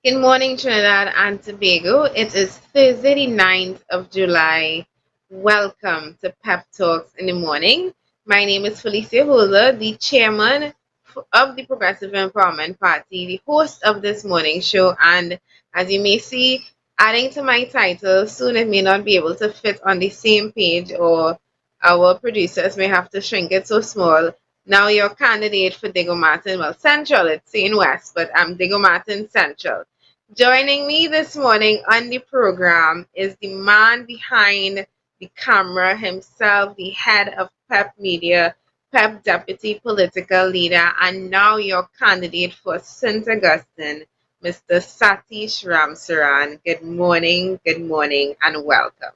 Good morning, Trinidad and Tobago. It is Thursday, the 9th of July. Welcome to Pep Talks in the Morning. My name is Felicia Holder, the chairman of the Progressive Empowerment Party, the host of this morning show, and as you may see, adding to my title, soon it may not be able to fit on the same page, or our producers may have to shrink it so small. Now your candidate for Diego Martin, well, Central, it's saying West, but I'm Diego Martin Central. Joining me this morning on the program is the man behind the camera himself, the head of PEP Media, PEP Deputy Political Leader, and now your candidate for St. Augustine, Mr. Satish Ramsaran. Good morning, and welcome.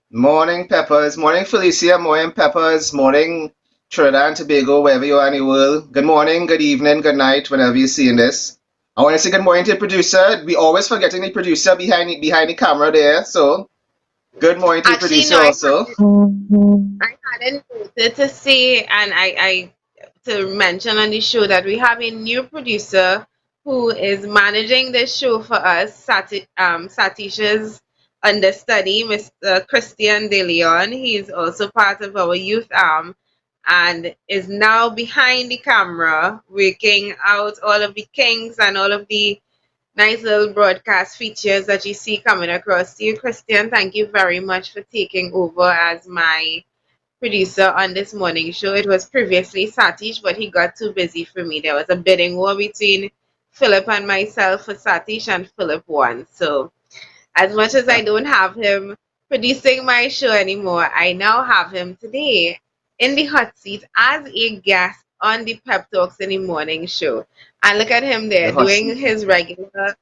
Morning, Peppers. Morning, Felicia. Morning, Peppers. Morning, Trinidad and Tobago, wherever you are in the world. Good morning, good evening, good night, whenever you're seeing this. I want to say good morning to the producer. We always forgetting the producer behind the camera there. So, good morning to the Actually, no, producer also. I hadn't noted to say, and I to mention on the show that we have a new producer who is managing this show for us, Satish's understudy, Mr. Christian De Leon. He's also part of our youth arm and is now behind the camera working out all of the kinks and all of the nice little broadcast features that you see coming across to you. Christian, thank you very much for taking over as my producer on this morning show. It was previously Satish, but he got too busy for me. There was a bidding war between Philip and myself for Satish, and Philip won. So, as much as I don't have him producing my show anymore, I now have him today in the hot seat as a guest on the Pep Talks in the Morning show. And look at him there The hot doing seat. his regular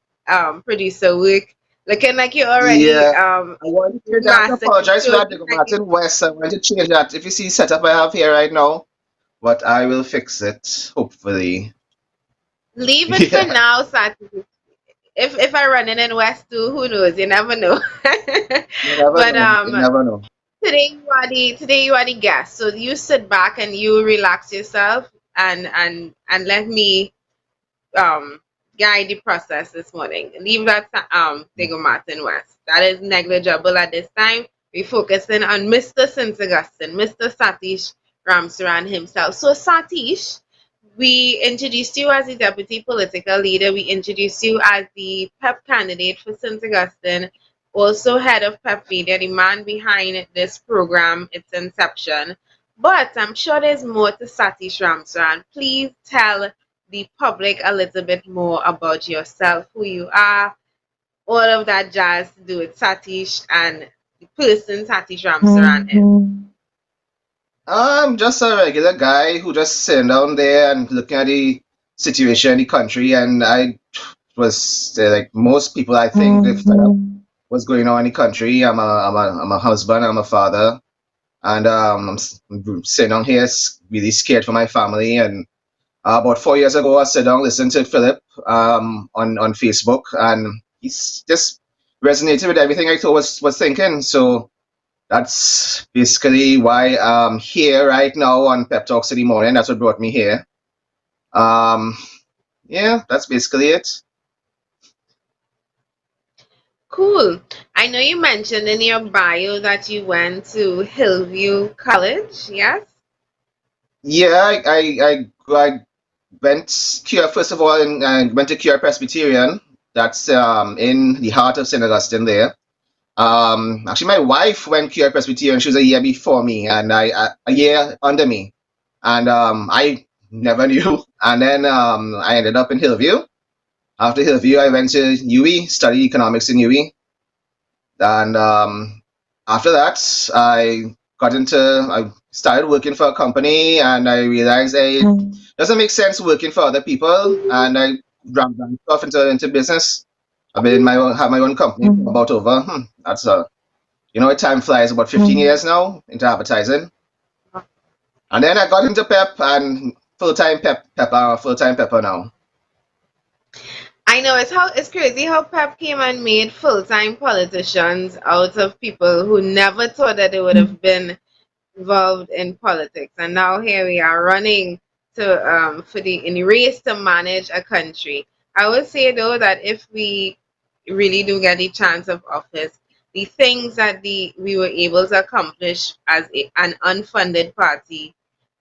producer work, looking like you already Yeah, I want to change that. I have to master apologize for control that, Diego behind the Martin West. I want to change that. If you see setup I have here right now, but I will fix it, hopefully. leave it for Yeah, now, Saturday. If I run in West too, who knows? You never know. you never But know. You never know. today you are the guest. So you sit back and you relax yourself and let me um guide the process this morning. Leave that Diego Martin West. That is negligible at this time. We're focusing on Mr. St. Augustine, Mr. Satish Ramsaran himself. So Satish, we introduced you as the deputy political leader. We introduced you as the PEP candidate for St. Augustine, also head of PEP Media, the man behind this program, its inception. But I'm sure there's more to Satish Ramsaran. Please tell the public a little bit more about yourself, who you are, all of that jazz to do with Satish and the person Satish Ramsaran is. I'm just a regular guy who just sitting down there and looking at the situation in the country, and I was like most people, I think, they fed up what's going on in the country. I'm a husband, I'm a father, and I'm sitting down here really scared for my family. And about 4 years ago, I sat down, listened to Philip on Facebook, and he's just resonated with everything I thought was thinking. So that's basically why I'm here right now on Pep Talks in the morning. That's what brought me here. Um, yeah, that's basically it. Cool. I know you mentioned in your bio that you went to Hillview College, yes? Yeah, I went here first of all, and I went to Cure Presbyterian. That's in the heart of St. Augustine there. Actually, my wife went Cure Presbyterian. She was a year before me, and a year under me, and I never knew. And then I ended up in Hillview. After Hillview, I went to UWI, studied economics in UWI, and after that, I started working for a company, and I realized it doesn't make sense working for other people, and I branched off into business. I've been have my own company for about over that's time flies, about 15 years now into advertising, and then I got into Pep and full time pepper now. I know it's crazy how Pep came and made full-time politicians out of people who never thought that they would have been involved in politics, and now here we are running to for the in the race to manage a country. I would say though that if we really do get the chance of office, the things that we were able to accomplish as an unfunded party,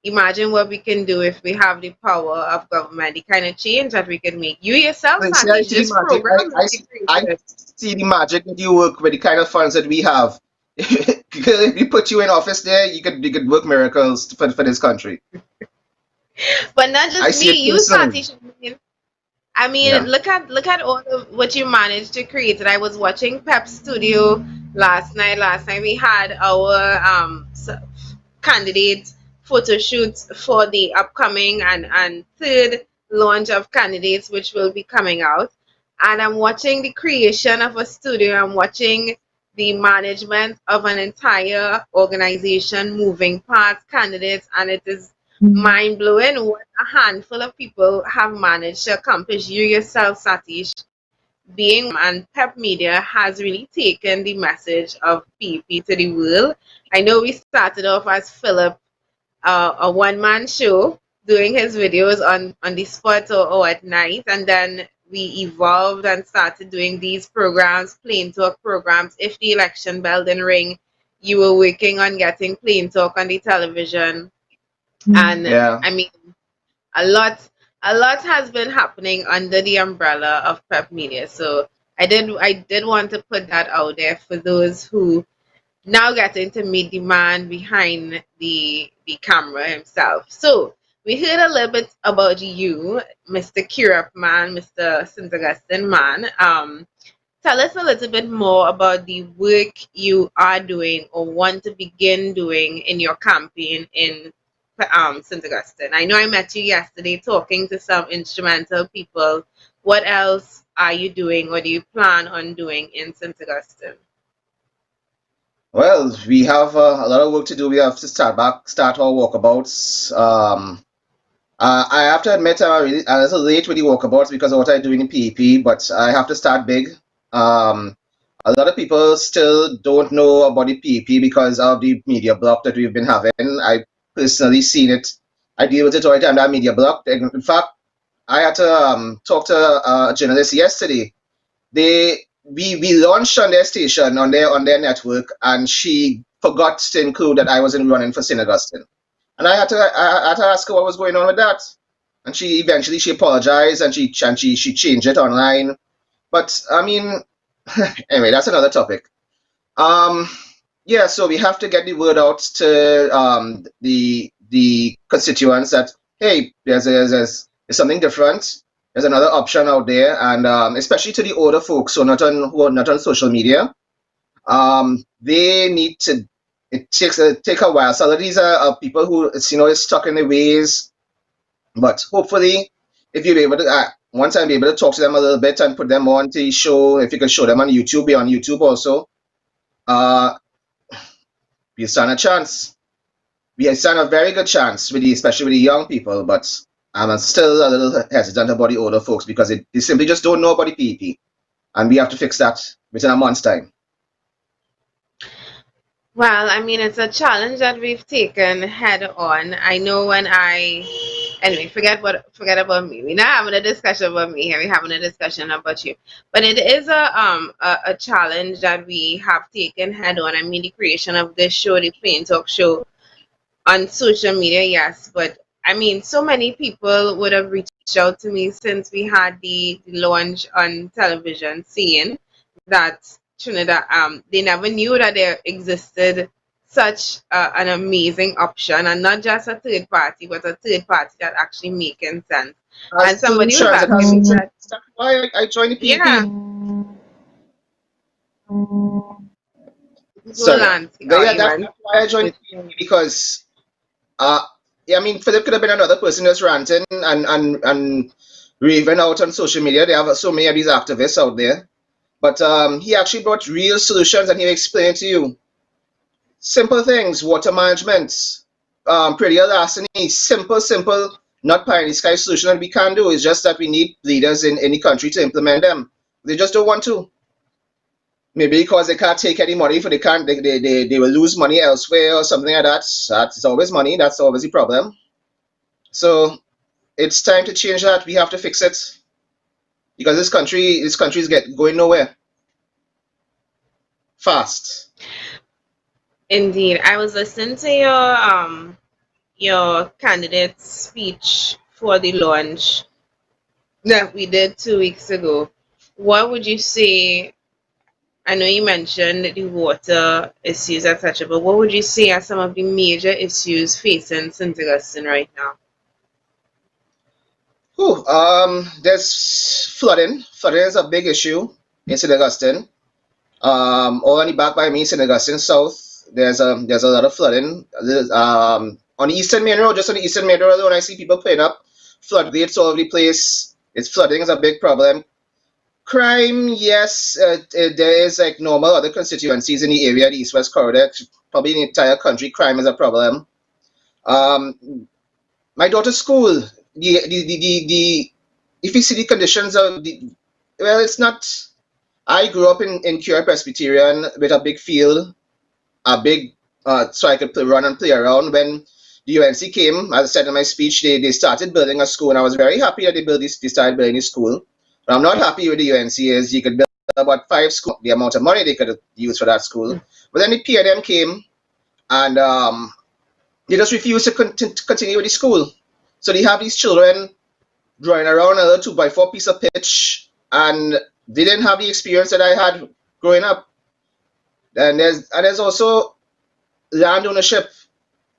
imagine what we can do if we have the power of government, the kind of change that we can make. You yourself, I see, I Satish, see the this magic. program that you I created. see the magic that you work with the kind of funds that we have. If we put you in office there, you could work miracles for this country. But not I just see it me, you, personally. Satish. I mean, Yeah. look at all of what you managed to create. And I was watching Pep Studio last night. Last night we had our candidate photo shoots for the upcoming and third launch of candidates, which will be coming out. And I'm watching the creation of a studio. I'm watching the management of an entire organization, moving parts, candidates, and it is mind blowing what a handful of people have managed to accomplish. You yourself, Satish, being and Pep Media has really taken the message of PP to the world. I know we started off as Philip, a one-man show, doing his videos on the spot or at night, and then we evolved and started doing these programs, plain talk programs. If the election bell didn't ring, you were working on getting plain talk on the television. And Yeah. I mean, a lot a lot has been happening under the umbrella of Prep Media. So I did want to put that out there for those who now getting to meet the man behind the camera himself. So we heard a little bit about you, Mr. Kirap man, Mr. St. Augustine man. Tell us a little bit more about the work you are doing or want to begin doing in your campaign in St. Augustine. I know I met you yesterday talking to some instrumental people. What else are you doing or do you plan on doing in St. Augustine? Well, we have a lot of work to do. We have to start our walkabouts. I have to admit, I'm really a little late with the walkabouts because of what I do in PEP, but I have to start big. Um, a lot of people still don't know about the PEP because of the media block that we've been having. I personally seen it. I deal with it all the time, that media block. In fact, I had to talk to a journalist yesterday. We launched on their station on their network, and she forgot to include that I wasn't running for St. Augustine. And I had to ask her what was going on with that. And she apologized and she changed it online. But I mean, anyway, that's another topic. Um, yeah, so we have to get the word out to the constituents that hey, there's something different. There's another option out there, and especially to the older folks who are not on social media. They need to. It takes take a while. So these are people who is stuck in their ways. But hopefully, if you'll be able to, once I'm able to talk to them a little bit and put them on the show, if you can show them on YouTube, be on YouTube also. Uh, we stand a chance. We stand a very good chance especially with the young people. But I'm still a little hesitant about the older folks because they simply just don't know about the PEP, and we have to fix that within a month's time. Well, I mean, it's a challenge that we've taken head on. I know when I, anyway, forget about me. We're not having a discussion about me here. We're having a discussion about you. But it is a challenge that we have taken head on. I mean, the creation of this show, the Plain Talk show on social media, yes. But I mean, so many people would have reached out to me since we had the launch on television, saying that Trinidad, they never knew that there existed such an amazing option, and not just a third party, but a third party that actually making sense. Has And somebody was solutions. It has asking me solutions. that, That's why I joined the yeah, PEP. whole Sorry. landscape Yeah, argument. that's why I joined the PEP because uh, yeah, I mean, Philip could have been another person that's ranting and raving out on social media. They have so many of these activists out there. But he actually brought real solutions and he explained to you simple things, water management, pretty larceny, simple, not pie in the sky solution that we can do. It's just that we need leaders in any country to implement them. They just don't want to. Maybe because they can't take any money for they can't they will lose money elsewhere or something like that. That's always money, that's always the problem. So it's time to change that. We have to fix it. because this country is going nowhere fast. Indeed. I was listening to your candidate's speech for the launch that we did 2 weeks ago. What would you say? I know you mentioned the water issues, etc., but what would you say are some of the major issues facing St. Augustine right now? There's flooding. Flooding is a big issue in St. Augustine. Only back by me, St. Augustine South. There's a lot of flooding. On the Eastern Main Road, just on the Eastern Main Road alone, I see people putting up floodgates all over the place. It's flooding is a big problem. Crime, yes, there is like normal other constituencies in the area, the East-West corridor, probably in the entire country. Crime is a problem. Um, my daughter's school, if you see the conditions of well, it's not. I grew up in Cure Presbyterian with a big field, a big, so I could run and play around. When the UNC came, as I said in my speech, they started building a school, and I was very happy that they started building a school. But I'm not happy with the UNC is you could build about 5 schools, the amount of money they could have used for that school. But then the PNM came, and they just refused to continue with the school. So they have these children drawing around a little 2x4 piece of pitch, and they didn't have the experience that I had growing up. And there's also land ownership.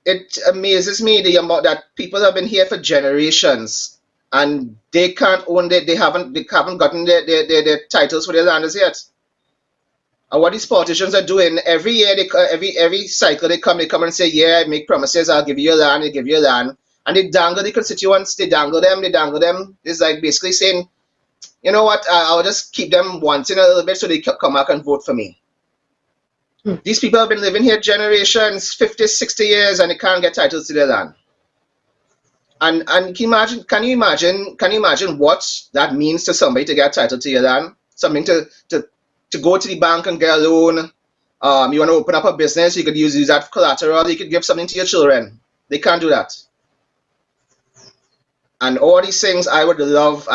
It amazes me the amount that people have been here for generations, and they can't own it. They haven't gotten their titles for their landers yet. And what these politicians are doing every year, every cycle they come and say, yeah, make promises, I'll give you your land, I give you your land, and they dangle the constituents, they dangle them. It's like basically saying, you know what, I'll just keep them wanting a little bit so they come back and vote for me. These people have been living here generations, 50, 60 years, and they can't get titles to their land. And can you imagine what that means to somebody to get title to your land? Something to go to the bank and get a loan. You want to open up a business, you could use that for collateral, you could give something to your children. They can't do that. And all these things I would love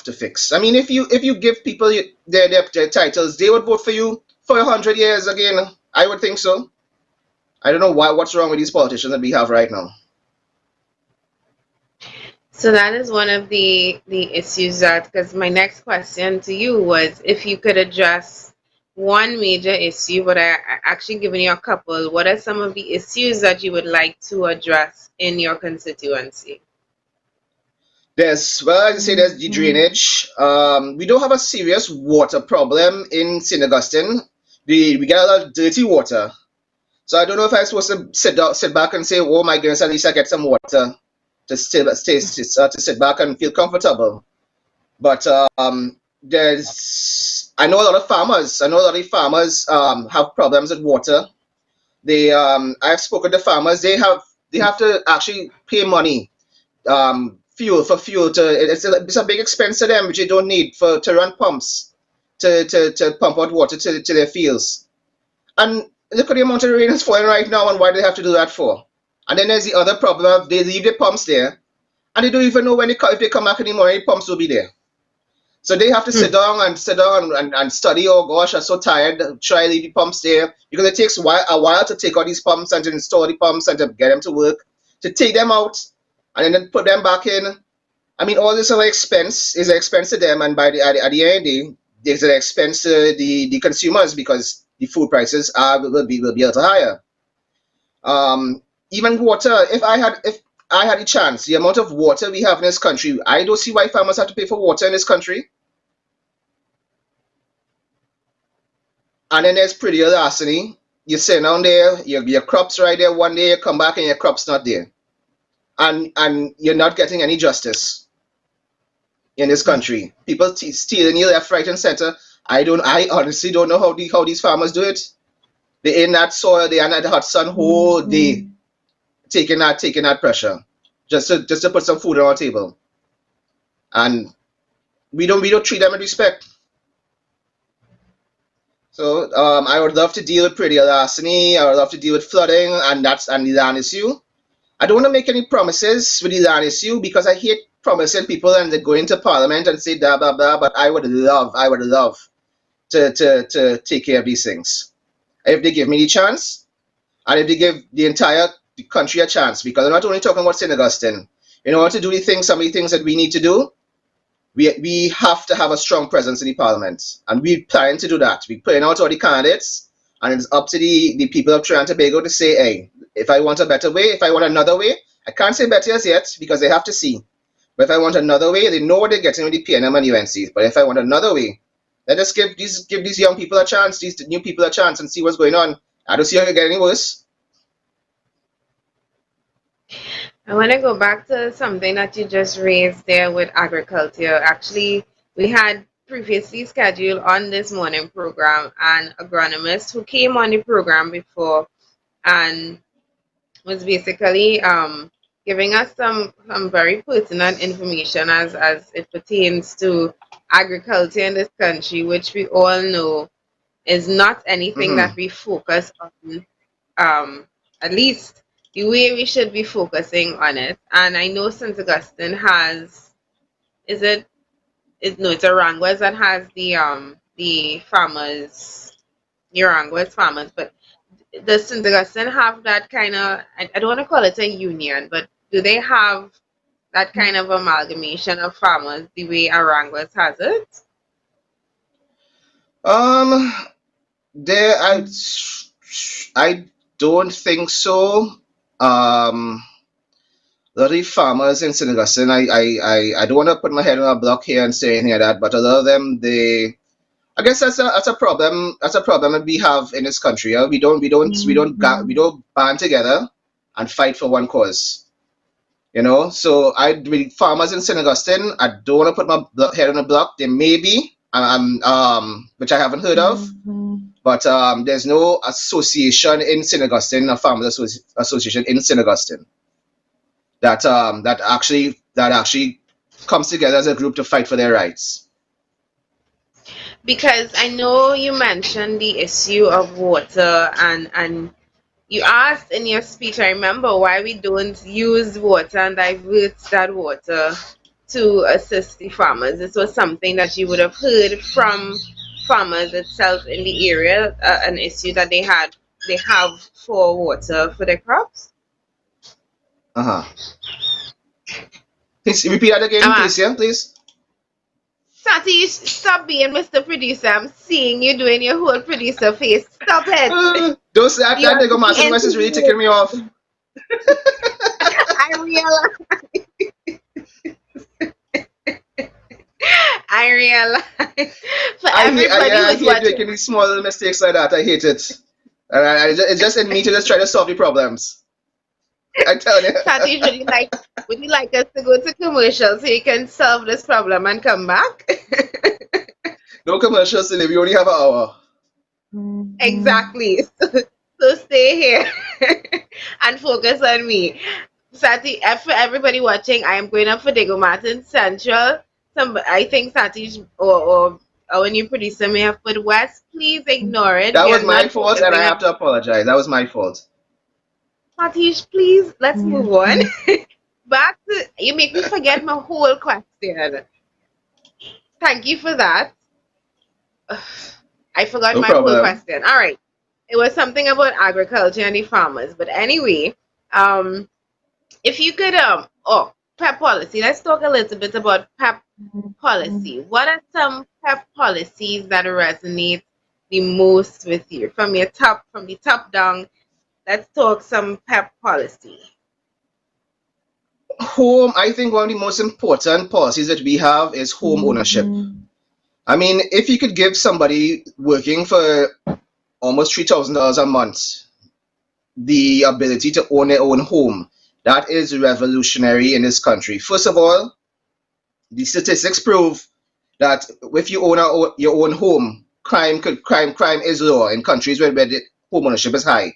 to fix. I mean, if you give people their titles, they would vote for you for 100 years again. I would think so. I don't know what's wrong with these politicians that we have right now. So that is one of the issues that, because my next question to you was if you could address one major issue, but I actually given you a couple. What are some of the issues that you would like to address in your constituency? As I say, there's the drainage. We don't have a serious water problem in St. Augustine. We get a lot of dirty water. So I don't know if I'm supposed to sit back and say, "Oh my goodness, at least I get some water to sit back and feel comfortable." But I know a lot of farmers. I know a lot of farmers have problems with water. I've spoken to farmers. They have to actually pay money, fuel to. It's a big expense to them which they don't need to run pumps to pump out water to their fields. And look at the amount of rain that's falling right now, and why do they have to do that for? And then there's the other problem of they leave the pumps there, and they don't even know if they come back in the morning, the pumps will be there. So they have to sit down and study. Oh gosh, I'm so tired. Try leave the pumps there because it takes a while to take out these pumps and to install the pumps and to get them to work, to take them out and then put them back in. I mean, all this is an expense to them, and at the end of the day, there's an expense to the consumers because the food prices will be a little higher. Even water. If I had a chance, the amount of water we have in this country, I don't see why farmers have to pay for water in this country. And then there's pretty larceny. You sit down there, your crops right there. One day you come back and your crop's not there, and you're not getting any justice in this country. People stealing you left, right, and center. I honestly don't know how these farmers do it. They're in that soil, they're in that hot sun whole day, taking that pressure, just to put some food on our table, and we don't treat them with respect. So I would love to deal with pretty larceny. I would love to deal with flooding and the land issue. I don't want to make any promises with the land issue because I hate promising people and they go into parliament and say blah blah blah. But I would love to take care of these things if they give me the chance, and if they give the entire country a chance. Because I'm not only talking about St. Augustine. In order to do some of the things that we need to do, we have to have a strong presence in the parliament, and we plan to do that. We're putting out all the candidates, and it's up to the people of Trinidad and Tobago to say, hey, if I want a better way, if I want another way, I can't say better as yet because they have to see. But if I want another way, they know what they're getting with the PNM and UNC. But if I want another way, let us give these young people a chance, these new people a chance, and see what's going on. I don't see how it get any worse. I want to go back to something that you just raised there with agriculture. Actually, we had previously scheduled on this morning program an agronomist who came on the program before and was basically giving us some very pertinent information as it pertains to agriculture in this country, which we all know is not anything Mm-hmm. that we focus on, at least the way we should be focusing on it. And I know St. Augustine has, is no, it's Aranguez that has the farmers, Aranguez farmers, but does St. Augustine have that kind of, I don't want to call it a union, but do they have that kind of amalgamation of farmers the way Aranguez has it? Um, there, I don't think so. Um, a lot of the farmers in St. Augustine, I don't want to put my head on a block here and say anything like that, but a lot of them, I guess that's a problem. That's a problem that we have in this country. We don't band together and fight for one cause. So with farmers in St. Augustine, I don't want to put my head on a block. There may be, which I haven't heard of, but there's no association in St. Augustine, a farmers association in St. Augustine that actually comes together as a group to fight for their rights. Because I know you mentioned the issue of water and you asked in your speech, I remember, why we don't use water and divert that water to assist the farmers. This was something that you would have heard from farmers itself in the area, an issue that they have for water for their crops. Uh-huh. Please repeat that again, I'm please, asking. yeah, please. Sati, you stop being Mr. Producer. I'm seeing you doing your whole producer face. Stop it. Don't say that You are nigga Martin West is really ticking me off. I realize. I realize. For everybody I who's hate watching. making these small little mistakes like that. I hate it. And it's just in me to just try to solve the problems. I tell you. Sati, would you like us to go to commercial so you can solve this problem and come back? No commercials today. We only have an hour. Exactly. So stay here and focus on me. Sati, for everybody watching, I am going up for Diego Martin Central. I think Satish or our new producer may have put West. Please ignore it. That We was are my not fault, and I focusing on have to apologize. That was my fault. Satish. Please, let's move on. Back to, you make me forget my whole question. Thank you for that. I forgot No my whole problem. question. All right. It was something about agriculture and the farmers. But anyway, if you could PEP policy. Let's talk a little bit about PEP policy. What are some PEP policies that resonate the most with you from the top down? Let's talk some PEP policy. Home, I think one of the most important policies that we have is home ownership. I mean, if you could give somebody working for almost $3,000 a month the ability to own their own home, that is revolutionary in this country. First of all, the statistics prove that if you own your own home, crime is low in countries where the home ownership is high.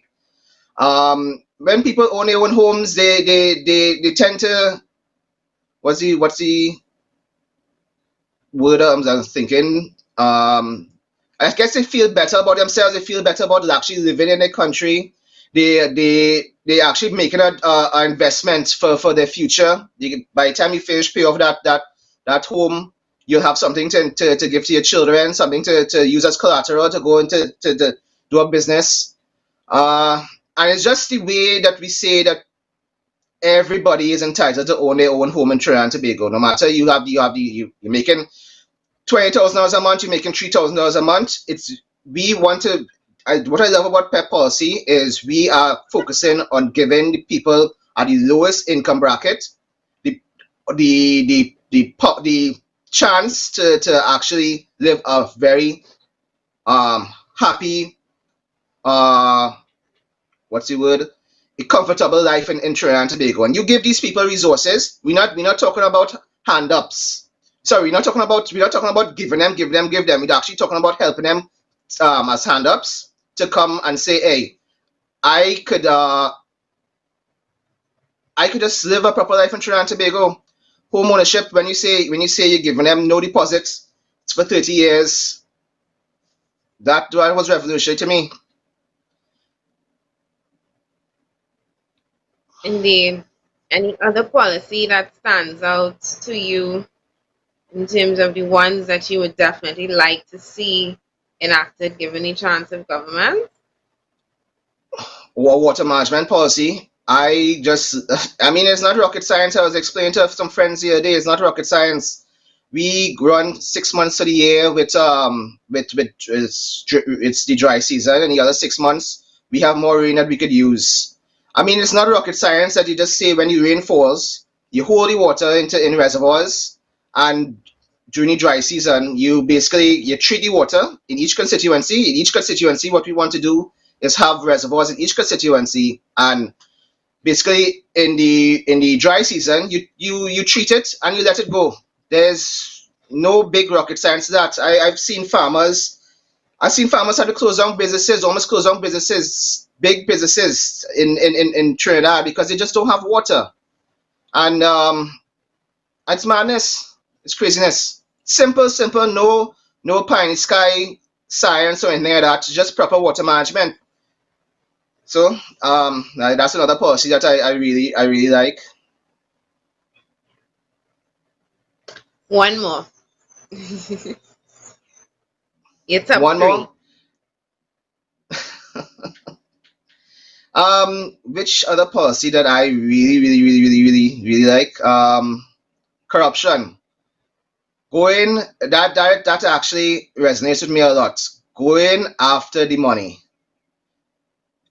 When people own their own homes, they tend to, what's the word I'm thinking? I guess they feel better about themselves. They feel better about actually living in their country. they actually making a investment for their future. By the time you finish pay off that home, you'll have something to give to your children, something to use as collateral to go into to do a business. Uh, and it's just the way that we say that everybody is entitled to own their own home in Trinidad and Tobago. No matter you're making $20,000 a month, you're making $3,000 a month. It's we want to. What I love about PEP policy is we are focusing on giving the people at the lowest income bracket the the chance to actually live a very happy what's the word, a comfortable life in Trinidad and Tobago. And you give these people resources. We're not talking about hand ups. Sorry, we're not talking about give them. We're actually talking about helping them as hand ups to come and say, hey, I could uh I could just live a proper life in Trinidad and Tobago. Home ownership, when you say you're giving them no deposits, it's for 30 years. That was revolutionary to me. Indeed. Any other policy that stands out to you in terms of the ones that you would definitely like to see enacted given the chance of government? Water management policy. I mean, it's not rocket science. I was explaining to some friends the other day. It's not rocket science. We run 6 months of the year with it's the dry season, and the other 6 months we have more rain that we could use. I mean, it's not rocket science that you just say when the rain falls, you hold the water into in reservoirs, and during the dry season, you treat the water in each constituency. In each constituency, what we want to do is have reservoirs in each constituency, and basically in the dry season you treat it and you let it go. There's no big rocket science to that. I've seen farmers have to close down businesses, almost close down businesses, big businesses in Trinidad because they just don't have water. And it's madness. It's craziness. Simple, no pie in the sky science or anything like that. Just proper water management. So that's another policy that I really like. One more. Your top One three. more. Which other policy that I really like? Corruption. Going that actually resonates with me a lot. Going after the money.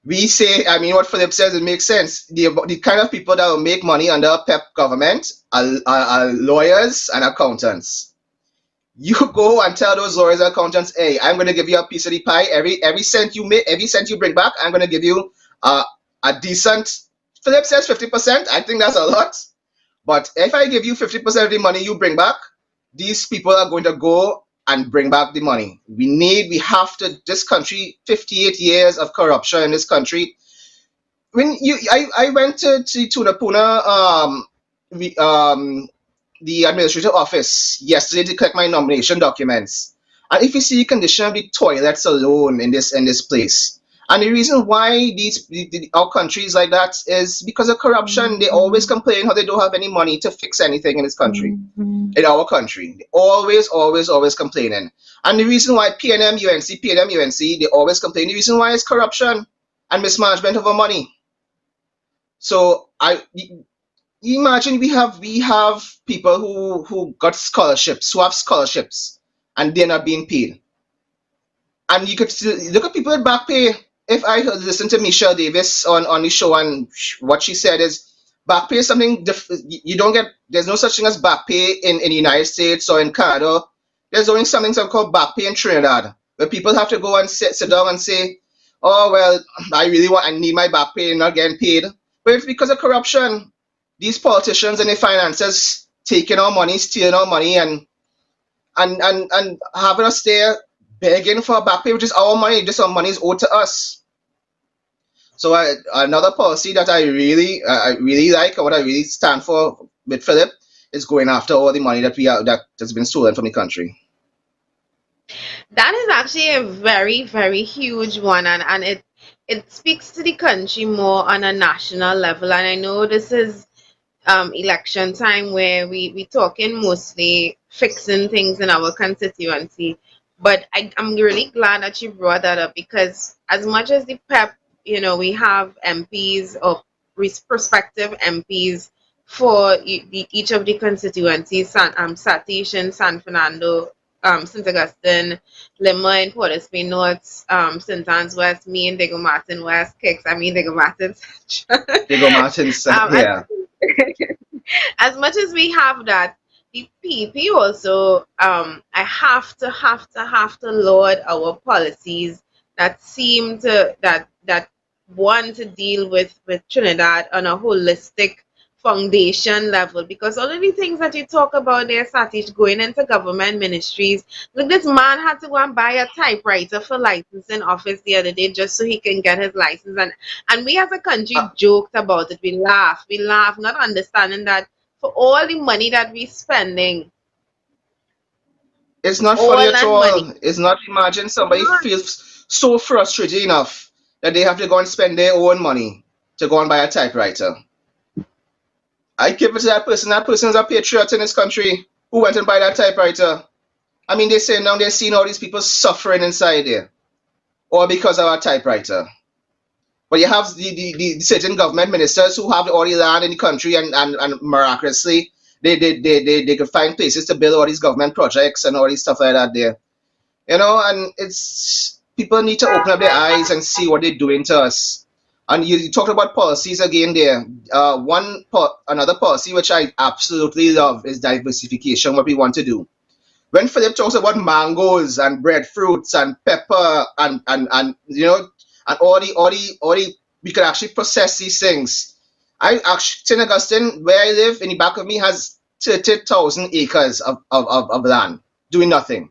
We say, I mean, what Philip says, it makes sense. The kind of people that will make money under a PEP government are lawyers and accountants. You go and tell those lawyers and accountants, hey, I'm going to give you a piece of the pie. Every cent you make, every cent you bring back, I'm going to give you uh, a decent. Philip says 50%. I think that's a lot. But if I give you 50% of the money you bring back, these people are going to go and bring back the money. We have to, this country, 58 years of corruption in this country. I went to Tunapuna, the administrative office yesterday to collect my nomination documents. And if you see the condition of the toilets alone in this place, and the reason why our countries like that is because of corruption. They always complain how they don't have any money to fix anything in this country, in our country. They always complaining. And the reason why PNM UNC, they always complain. The reason why is corruption and mismanagement of our money. So imagine we have people who got scholarships, who have scholarships, and they're not being paid. And you could still look at people with back pay. If I had listened to Michelle Davis on the show, and what she said is back pay is something you don't get. There's no such thing as back pay in the United States or in Canada. There's only something called back pay in Trinidad, where people have to go and sit down and say, oh well, I need my back pay and not getting paid. But it's because of corruption. These politicians and their finances taking our money, stealing our money, and having us there begging for a back pay, which is our money. Just our money is owed to us. So another policy that I really like, and what I really stand for with Philip, is going after all the money that has been stolen from the country. That is actually a very, very huge one, and it it speaks to the country more on a national level. And I know this is election time where we talking mostly fixing things in our constituency. But I'm really glad that you brought that up, because as much as the PEP, we have MPs or prospective MPs for each of the constituencies, Satish in San Fernando, St. Augustine, Lima in Port of Spain North, St. Anne's West, me in Diego Martin West, Kicks, I mean Diego Martin Central. Diego Martins, As yeah. as much as we have that, the PP also, I have to laud our policies that seem to that want to deal with Trinidad on a holistic foundation level, because all of the things that you talk about there, Satish, going into government ministries. Look, this man had to go and buy a typewriter for licensing office the other day just so he can get his license. And we as a country Uh, joked about it. We laugh, not understanding that for all the money that we're spending, it's not funny all at that money, all. It's not. Imagine somebody not feels so frustrated enough that they have to go and spend their own money to go and buy a typewriter. I give it to that person. That person is a patriot in this country who went and buy that typewriter. I mean, they say now they're seeing all these people suffering inside there, all because of a typewriter. But you have the certain government ministers who have all the land in the country, and miraculously they could find places to build all these government projects and all these stuff like that there. And it's people need to open up their eyes and see what they're doing to us. And you talked about policies again there. Another policy which I absolutely love is diversification. What we want to do. When Philip talks about mangoes and breadfruits and pepper and and all the we could actually process these things. I actually St. Augustine, where I live, in the back of me has 30,000 acres of land doing nothing.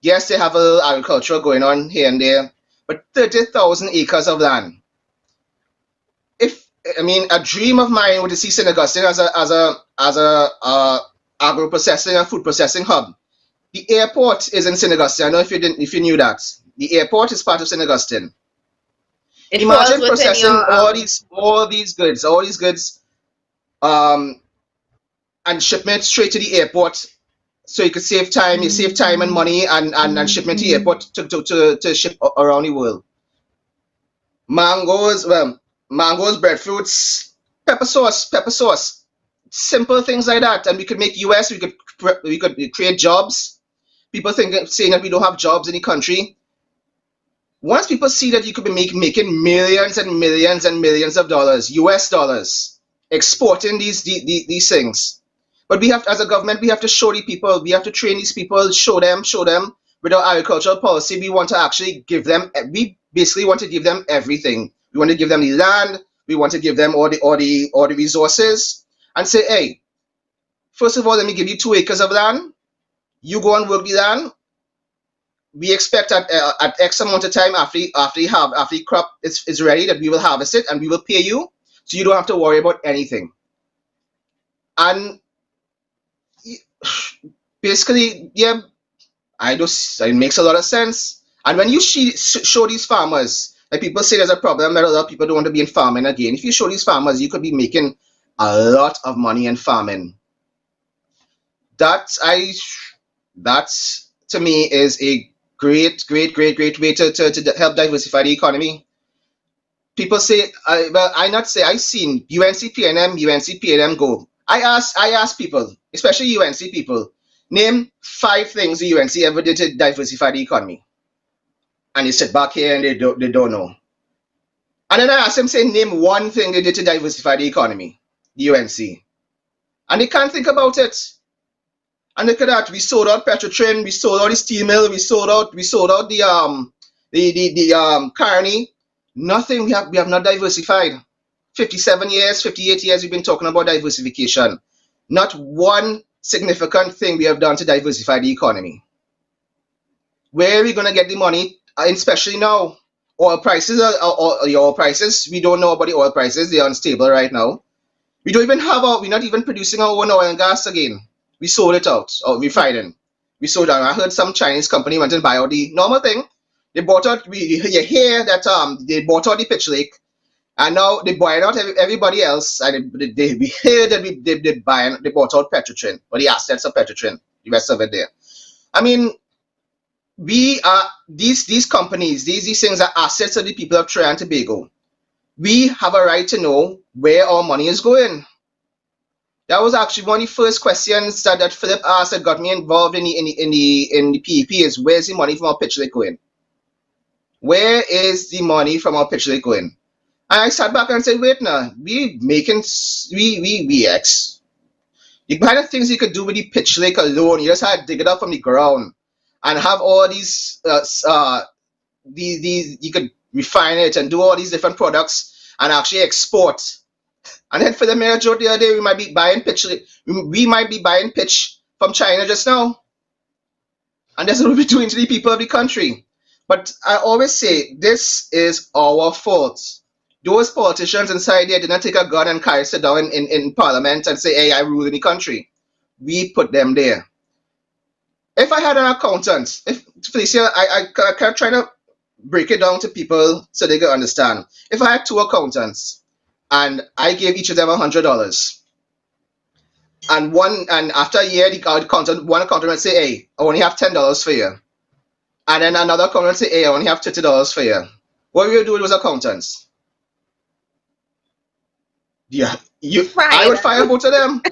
Yes, they have a little agriculture going on here and there, but 30,000 acres of land. If I mean, a dream of mine would to see St. Augustine as a agro processing and food processing hub. The airport is in St. Augustine. I don't know if you knew that. The airport is part of St. Augustine. it falls Imagine within processing your all these goods, um, and shipment straight to the airport, so you could save time. You save time and money, and shipment to the airport to ship around the world. Mangoes, well, mangoes, breadfruits, pepper sauce, simple things like that, and we could make US. We could create jobs. People saying that we don't have jobs in the country. Once people see that you could be making millions and millions and millions of dollars, US dollars, exporting these things. But we have, as a government, we have to show the people, we have to train these people, show them with our agricultural policy. We want to actually give them, we basically want to give them everything. We want to give them the land, we want to give them all the resources, and say, hey, first of all, let me give you 2 acres of land. You go and work the land. We expect at X amount of time after the crop is ready that we will harvest it and we will pay you, so you don't have to worry about anything. And basically, yeah, it makes a lot of sense. And when you show these farmers, like people say there's a problem that a lot of people don't want to be in farming again. If you show these farmers, you could be making a lot of money in farming. That to me is a great way to help diversify the economy. People say, well, I not say I seen UNC PNM go. I ask people, especially UNC people, name 5 things the UNC ever did to diversify the economy, and they sit back here and they don't know. And then I ask them, say, name one thing they did to diversify the economy, the UNC, and they can't think about it. And look at that. We sold out Petrotrin. We sold out the steel mill. We sold out the Carney. Nothing. We have not diversified. 57 years, 58 years we've been talking about diversification. Not one significant thing we have done to diversify the economy. Where are we going to get the money? Especially now, oil prices the oil prices. We don't know about the oil prices. They're unstable right now. We don't even have we're not even producing our own oil and gas again. We sold it out, or refining. We sold out. I heard some Chinese company went and buy out the normal thing. They bought out. You hear that they bought out the Pitch Lake, and now they buying out everybody else. And we hear that they bought out Petrotrin, or the assets of Petrotrin, the rest of it there. I mean, we are these companies, these things are assets of the people of Trinidad and Tobago. We have a right to know where our money is going. That was actually one of the first questions that Philip asked that got me involved in the PEP is where's the money from our Pitch Lake going? Where is the money from our Pitch Lake going? And I sat back and said, wait now, we X. The kind of things you could do with the Pitch Lake alone, you just had to dig it up from the ground and have all these you could refine it and do all these different products and actually export. And then for the mayor joke the other day, we might be buying pitch from China just now. And that's what we're doing to the people of the country. But I always say this is our fault. Those politicians inside there did not take a gun and carry sit down in parliament and say, hey, I rule in the country. We put them there. If I had an accountant, if Felicia, I try to break it down to people so they can understand. If I had two accountants and I gave each of them $100, and after a year, one accountant would say, hey, I only have $10 for you. And then another accountant would say, hey, I only have $30 for you. What will you do with those accountants? Yeah, I would fire both of them.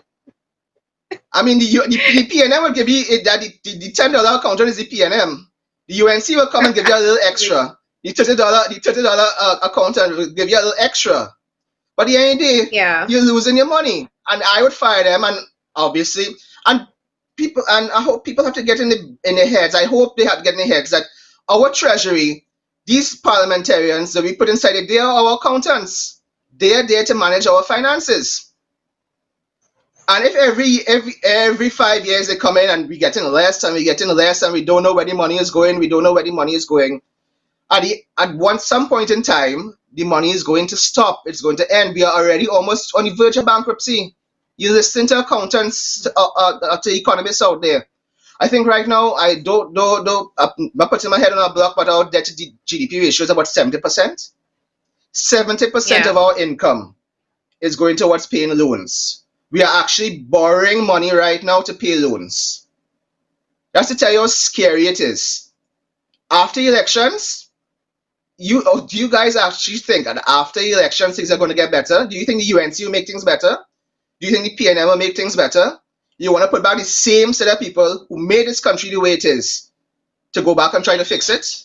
I mean, the PNM will give you that the $10 accountant is the PNM. The UNC will come and give you a little extra. The $30 accountant will give you a little extra. But at the end of the day, Yeah. you're losing your money. And I would fire them, and obviously, and I hope people have to get in their heads. I hope they have to get in their heads that our treasury, these parliamentarians that we put inside it, they are our accountants. They are there to manage our finances. And if every 5 years they come in and we getting less and we getting less and we don't know where the money is going, at some point in time, the money is going to stop. It's going to end. We are already almost on the verge of bankruptcy. You listen to accountants, to economists out there. I think right now, I don't know, I'm not putting my head on a block, but our debt to GDP ratio is about 70%. 70% Yeah. of our income is going towards paying loans. We are actually borrowing money right now to pay loans. That's to tell you how scary it is. After elections, do you guys actually think that after elections things are going to get better? Do you think the UNC will make things better? Do you think the PNM will make things better? You want to put back the same set of people who made this country the way it is to go back and try to fix it?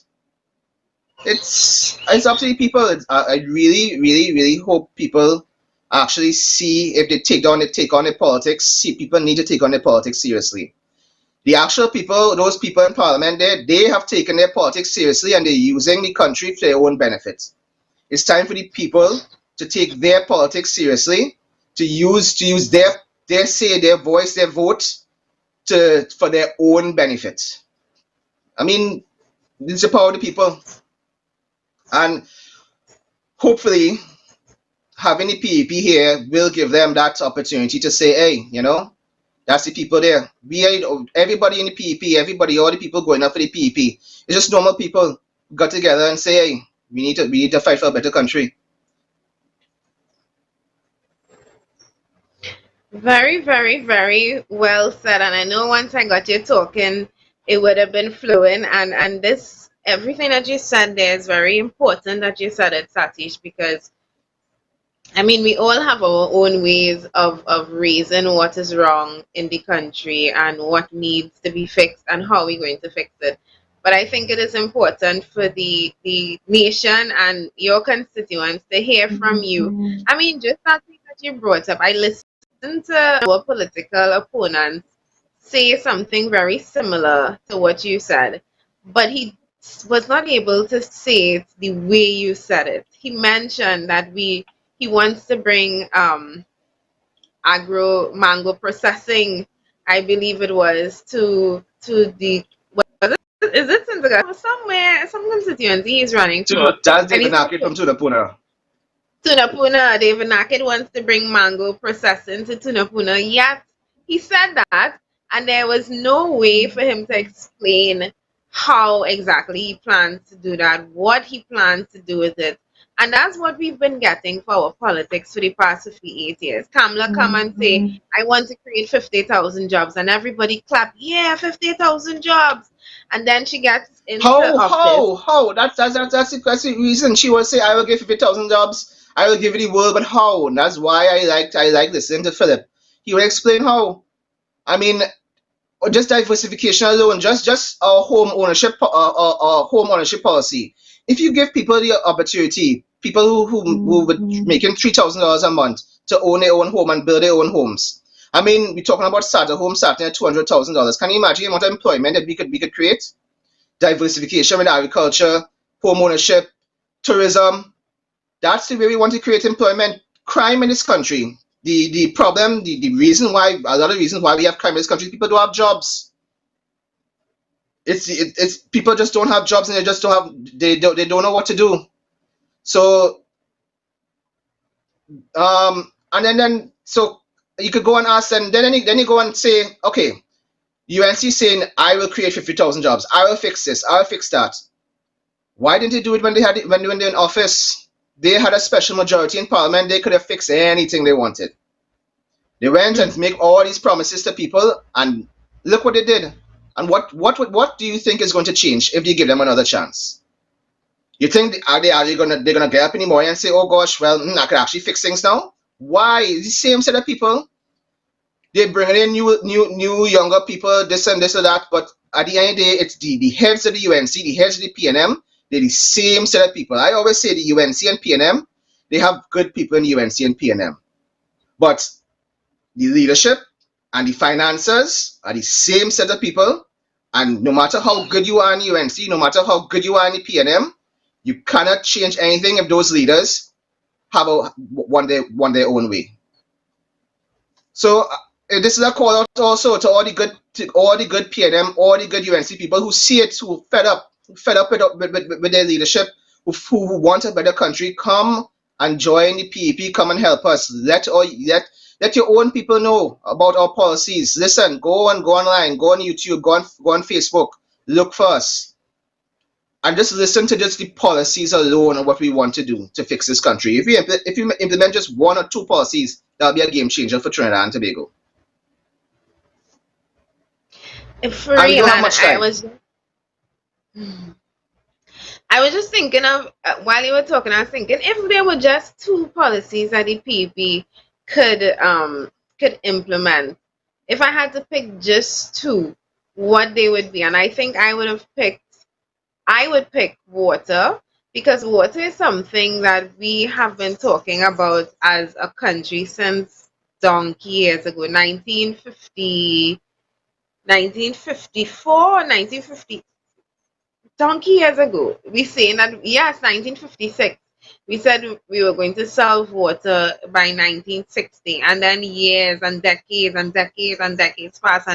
It's up to the people. I really, really, really hope people actually see if they take on their politics. See, people need to take on their politics seriously. The actual people, those people in parliament there, they have taken their politics seriously and they're using the country for their own benefit. It's time for the people to take their politics seriously, to use their say, their voice, their vote for their own benefit. I mean, this is the power of the people. And hopefully having the PEP here will give them that opportunity to say, hey, that's the people there. Everybody in the PEP, all the people going up for the PEP, it's just normal people who got together and say, hey, we need to fight for a better country. Very, very, very well said. And I know once I got you talking, it would have been flowing. And this, everything that you said there is very important that you said it, Satish, because I mean, we all have our own ways of raising what is wrong in the country and what needs to be fixed and how we're going to fix it. But I think it is important for the nation and your constituents to hear from you. I mean, just that thing that you brought up, I listened to our political opponents say something very similar to what you said, but he was not able to say it the way you said it. He mentioned that he wants to bring agro mango processing, I believe it was, to the is it Sintaga? Somewhere, some constituency he's running to. That's David Naked from Tunapuna. Tunapuna, David Naked wants to bring mango processing to Tunapuna. Yet he said that, and there was no way for him to explain how exactly he plans to do that, what he plans to do with it. And that's what we've been getting for our politics for the past 58 years. Kamala come and say, I want to create 50,000 jobs, and everybody clap, yeah, 50,000 jobs. And then she gets into How, office. how, how? That's the reason she will say, I will give 50,000 jobs, I will give you the world, but how? And that's why I like listening to Philip. He will explain how. I mean, or just diversification alone, just our home ownership policy. If you give people the opportunity, people who were making $3,000 a month to own their own home and build their own homes. I mean, we're talking about starter home starting at $200,000. Can you imagine the amount of employment that we could create? Diversification in agriculture, home ownership, tourism. That's the way we want to create employment. Crime in this country. The problem, the reason why, a lot of reasons why we have crime in this country, people don't have jobs. It's people just don't have jobs and they just don't have they don't know what to do. So and then so you could go and ask them, then you go and say, okay, UNC saying I will create 50,000 jobs, I will fix this, I will fix that. Why didn't they do it when they had it, when they were in office? They had a special majority in parliament. They could have fixed anything they wanted. They went and make all these promises to people, and look what they did. And what do you think is going to change if you give them another chance? You think are they gonna get up anymore and say, oh gosh, well, I could actually fix things now? Why? It's the same set of people. They bring in new younger people, this and this and that, but at the end of the day, it's the heads of the UNC, the heads of the PNM, they're the same set of people. I always say the UNC and PNM, they have good people in UNC and PNM. But the leadership and the financiers are the same set of people. And no matter how good you are in UNC, no matter how good you are in the PNM, you cannot change anything if those leaders have one their own way. So this is a call out also to all the good PNM, all the good UNC people who see it, who fed up with their leadership, who want a better country. Come and join the PEP. Come and help us. Let your own people know about our policies. Listen, go online, go on YouTube, go on Facebook, look for us, and just listen to just the policies alone and what we want to do to fix this country. If you implement just one or two policies, that'll be a game changer for Trinidad and Tobago. For And we real, don't have and much time. I was just thinking of while you were talking, I was thinking if there were just two policies that the PEP could implement, if I had to pick just two, what they would be, and I think I would pick water, because water is something that we have been talking about as a country since donkey years ago, 1950, 1954, 1950, donkey years ago. We saying that, yes, 1956. We said we were going to solve water by 1960, and then years and decades and decades and decades pass,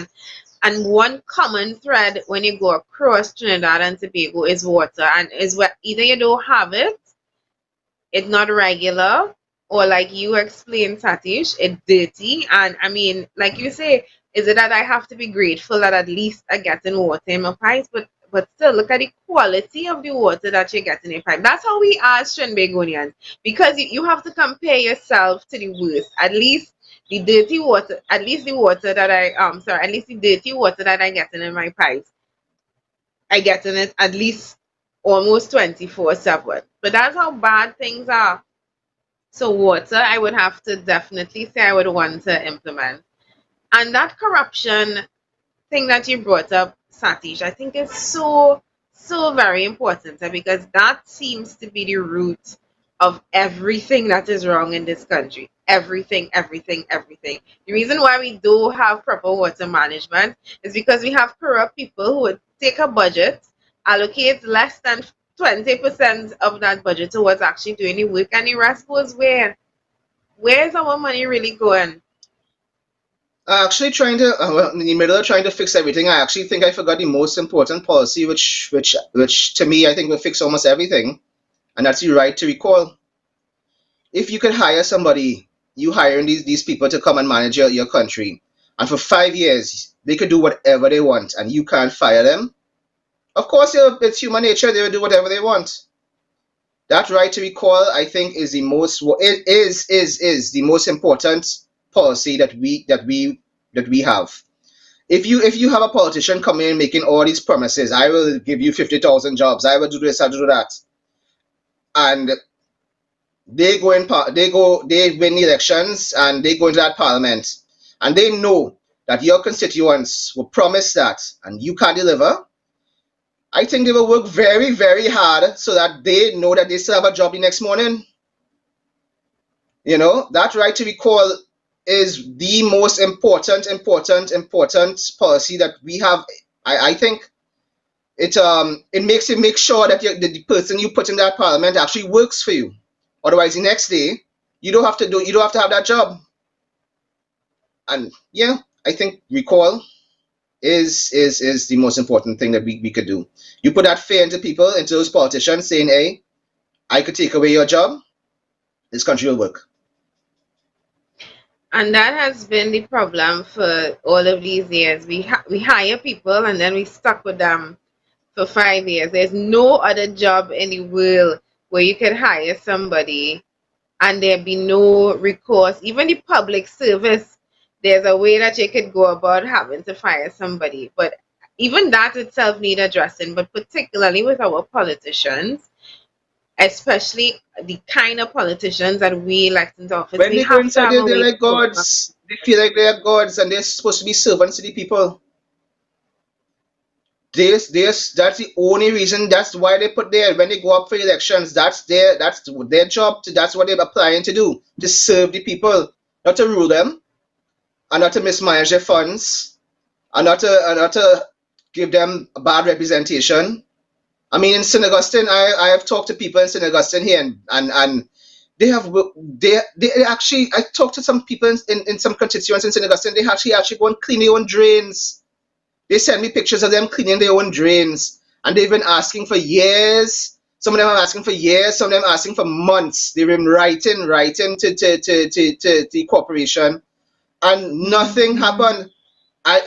and one common thread when you go across Trinidad and Tobago is water, and is where either you don't have it, it's not regular, or like you explained, Satish, it's dirty. And I mean, like you say, is it that I have to be grateful that at least I get in water in my pipes? But still, look at the quality of the water that you get in your pipe. That's how we are Trinbagonians, because you have to compare yourself to the worst. At least the dirty water, at least the water that at least the dirty water that I get in my pipes, I get in it at least almost 24/7. But that's how bad things are. So water, I would have to definitely say I would want to implement. And that corruption thing that you brought up, Satish, I think is so very important, because that seems to be the root of everything that is wrong in this country. Everything, everything, everything. The reason why we do have proper water management is because we have corrupt people who would take a budget, allocate less than 20% of that budget towards actually doing the work, and the rest goes where? Where's our money really going? Actually, well, in the middle of trying to fix everything, I actually think I forgot the most important policy, which to me I think will fix almost everything, and that's the right to recall. If you could hire somebody, you hiring these people to come and manage your country, and for 5 years they could do whatever they want, and you can't fire them. Of course, it's human nature. They will do whatever they want. That right to recall, I think, is the most it is the most important policy that we have. If you have a politician coming in making all these promises, I will give you 50,000 jobs, I will do this, I'll do that, and they win the elections and they go into that parliament, and they know that your constituents will promise that and you can't deliver. I think they will work very, very hard so that they know that they still have a job the next morning. That right to recall is the most important policy that we have. I think it makes you make sure that the person you put in that parliament actually works for you. Otherwise, the next day you don't have to have that job. And yeah, I think recall is the most important thing that we could do. You put that fear into people, into those politicians, saying, "Hey, I could take away your job. This country will work." And that has been the problem for all of these years. We hire people and then we stuck with them for 5 years. There's no other job in the world where you could hire somebody and there be no recourse. Even the public service, there's a way that you could go about having to fire somebody. But even that itself need addressing. But particularly with our politicians, especially the kind of politicians that we elect into office, When we they go have to inside have there, a they're way to like program. gods. They feel like they're gods and they're supposed to be servants to the people. That's the only reason. That's why they put there when they go up for elections. That's their job. That's what they're applying to do, to serve the people, not to rule them, and not to mismanage their funds, and not to give them a bad representation. I mean, in St. Augustine, I have talked to people in St. Augustine here, and they actually, I talked to some people in some constituents in St. Augustine. They actually go and clean their own drains. They send me pictures of them cleaning their own drains, and they've been asking for years. Some of them are asking for years. Some of them are asking for months. They've been writing to the corporation, and nothing happened. I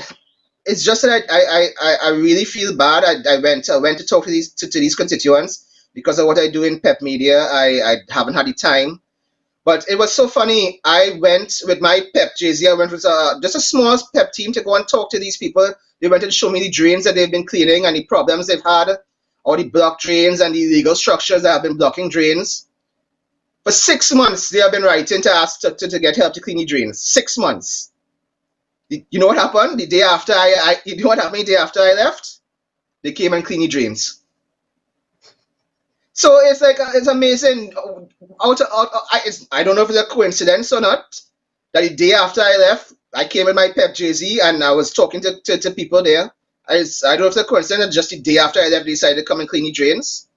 It's just that I really feel bad. I went to talk to these constituents because of what I do in Pep Media. I haven't had the time, but it was so funny. I went with my Pep JZ. I went with just a small Pep team to go and talk to these people. They went and show me the drains that they've been cleaning and the problems they've had, or the blocked drains and the illegal structures that have been blocking drains. For 6 months, they have been writing to ask to get help to clean the drains. 6 months. You know what happened? The day after you know what happened the day after I left? They came and cleaned the drains. So it's like it's amazing. I don't know if it's a coincidence or not that the day after I left, I came in my Pep jersey and I was talking to people there. I don't know if it's a coincidence that just the day after I left, they decided to come and clean the drains.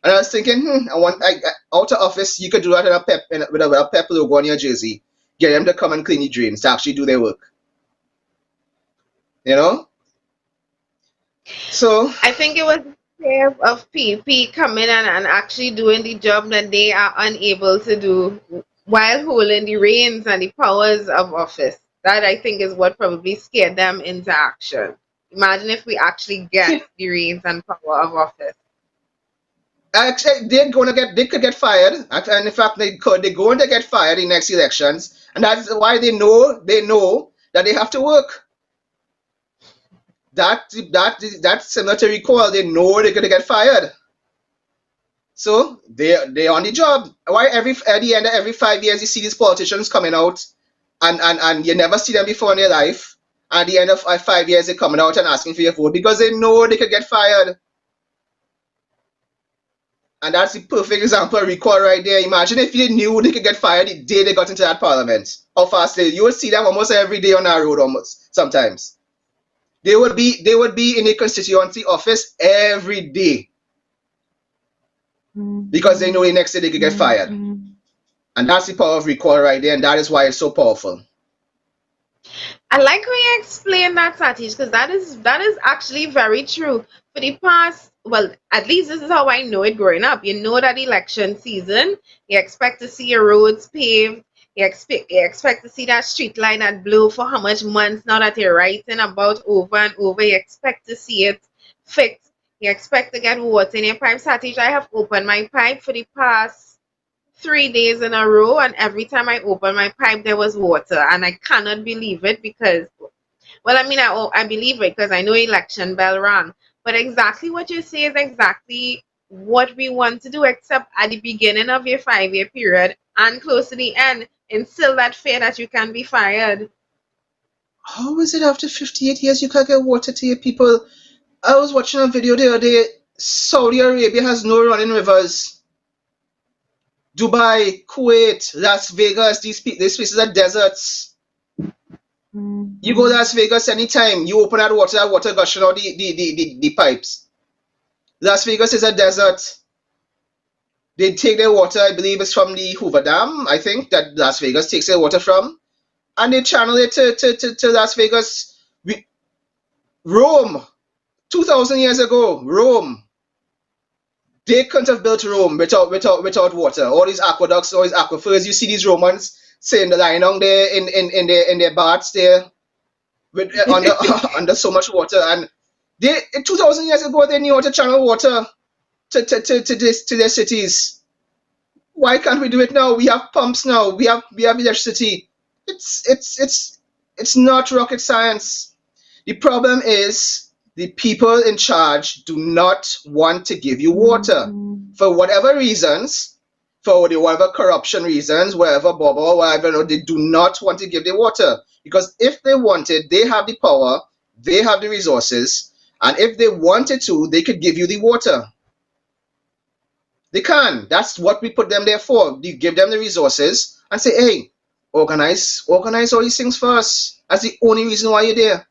And I was thinking, out of office, you could do that with a Pep logo on your jersey. Get them to come and clean the drains to actually do their work. You know? So I think it was fear of PP coming and actually doing the job that they are unable to do while holding the reins and the powers of office. That I think is what probably scared them into action. Imagine if we actually get the reins and power of office. actually they could get fired. And in fact they're going to get fired in next elections. And that's why they know that they have to work. That's similar to recall. They know they're gonna get fired. So they're on the job. Why at the end of every 5 years you see these politicians coming out and you never see them before in your life. At the end of 5 years they're coming out and asking for your vote because they know they could get fired. And that's the perfect example of recall right there. Imagine if you knew they could get fired the day they got into that parliament. How fast you would see them almost every day on that road almost sometimes. They would be in a constituency office every day because they know the next day they could get fired. And that's the power of recall right there, and that is why it's so powerful. I like how you explain that, Satish, because that is actually very true. For the past, well, at least this is how I know it growing up. You know that election season, you expect to see your roads paved, you expect to see that street light that blue for how much months now that you're writing about over and over. You expect to see it fixed. You expect to get water in your pipe. Satish, I have opened my pipe for the past 3 days in a row, and every time I open my pipe, there was water, and I cannot believe it because, well, I mean, I believe it because I know election bell rang. But exactly what you say is exactly what we want to do, except at the beginning of your 5 year period and close to the end, instill that fear that you can be fired. How is it after 58 years you can't get water to your people? I was watching a video the other day. Saudi Arabia has no running rivers. Dubai, Kuwait, Las Vegas, these places are deserts. You go to Las Vegas anytime, you open that water gushing out the pipes. Las Vegas is a desert. They take their water, I believe it's from the Hoover Dam, I think, that Las Vegas takes their water from, and they channel it to Las Vegas. Rome, 2,000 years ago, Rome. They couldn't have built Rome without water. All these aqueducts, all these aquifers. You see these Romans saying the lying down there in their baths there with under under so much water. And they 2,000 years ago they knew how to channel water to their cities. Why can't we do it now? We have pumps now. We have electricity. It's not rocket science. The problem is the people in charge do not want to give you water for whatever reasons, for whatever corruption reasons, whatever bubble, whatever. They do not want to give the water because if they wanted, they have the power, they have the resources, and if they wanted to, they could give you the water. They can. That's what we put them there for. You give them the resources and say, hey, organize all these things for us. That's the only reason why you're there.